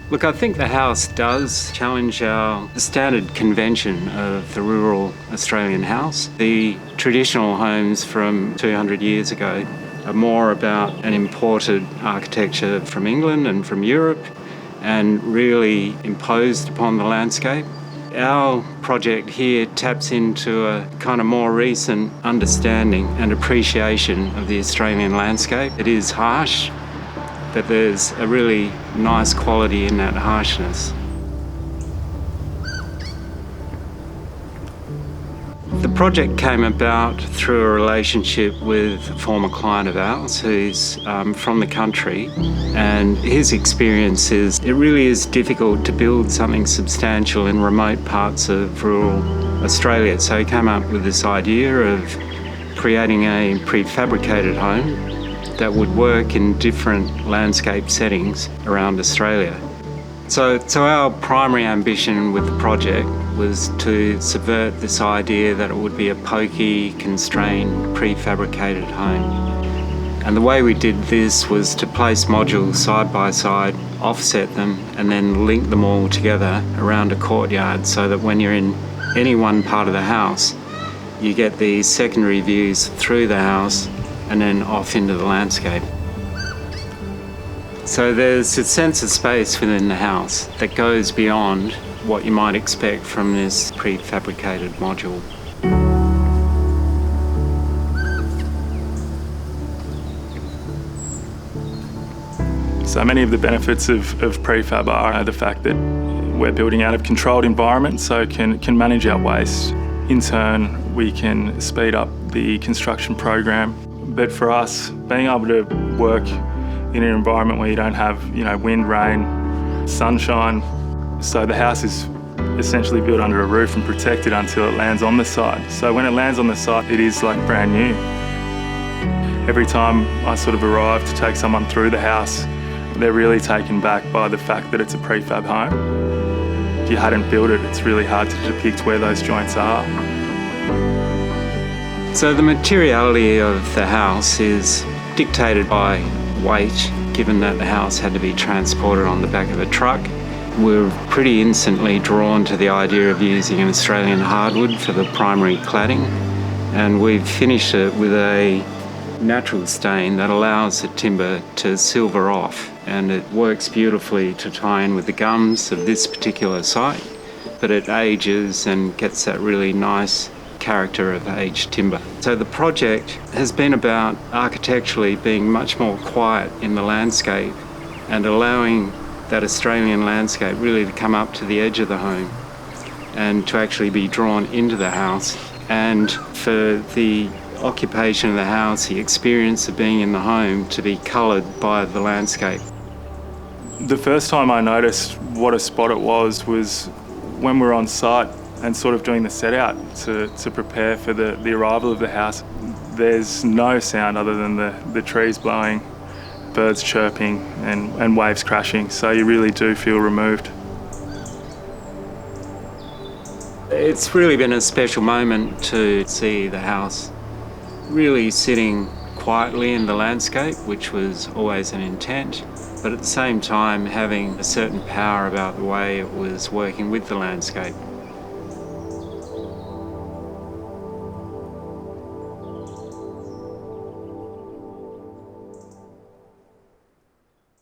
Look, I think the house does challenge the standard convention of the rural Australian house. The traditional homes from 200 years ago are more about an imported architecture from England and from Europe and really imposed upon the landscape. Our project here taps into a kind of more recent understanding and appreciation of the Australian landscape. It is harsh, but there's a really nice quality in that harshness. The project came about through a relationship with a former client of ours who's from the country, and his experience is it really is difficult to build something substantial in remote parts of rural Australia. So he came up with this idea of creating a prefabricated home that would work in different landscape settings around Australia. So our primary ambition with the project was to subvert this idea that it would be a pokey, constrained, prefabricated home. And the way we did this was to place modules side by side, offset them, and then link them all together around a courtyard so that when you're in any one part of the house, you get these secondary views through the house and then off into the landscape. So there's a sense of space within the house that goes beyond what you might expect from this prefabricated module. So many of the benefits of prefab are the fact that we're building out of controlled environments, so can manage our waste. In turn, we can speed up the construction program. But for us, being able to work in an environment where you don't have, wind, rain, sunshine, so the house is essentially built under a roof and protected until it lands on the site. So when it lands on the site, it is like brand new. Every time I sort of arrive to take someone through the house, they're really taken back by the fact that it's a prefab home. If you hadn't built it, it's really hard to depict where those joints are. So the materiality of the house is dictated by weight, given that the house had to be transported on the back of a truck. We're pretty instantly drawn to the idea of using an Australian hardwood for the primary cladding, and we've finished it with a natural stain that allows the timber to silver off, and it works beautifully to tie in with the gums of this particular site, but it ages and gets that really nice character of aged timber. So the project has been about architecturally being much more quiet in the landscape and allowing that Australian landscape really to come up to the edge of the home and to actually be drawn into the house, and for the occupation of the house, the experience of being in the home, to be coloured by the landscape. The first time I noticed what a spot it was when we were on site and sort of doing the set out to prepare for the arrival of the house. There's no sound other than the trees blowing, birds chirping and waves crashing, so you really do feel removed. It's really been a special moment to see the house really sitting quietly in the landscape, which was always an intent, but at the same time having a certain power about the way it was working with the landscape.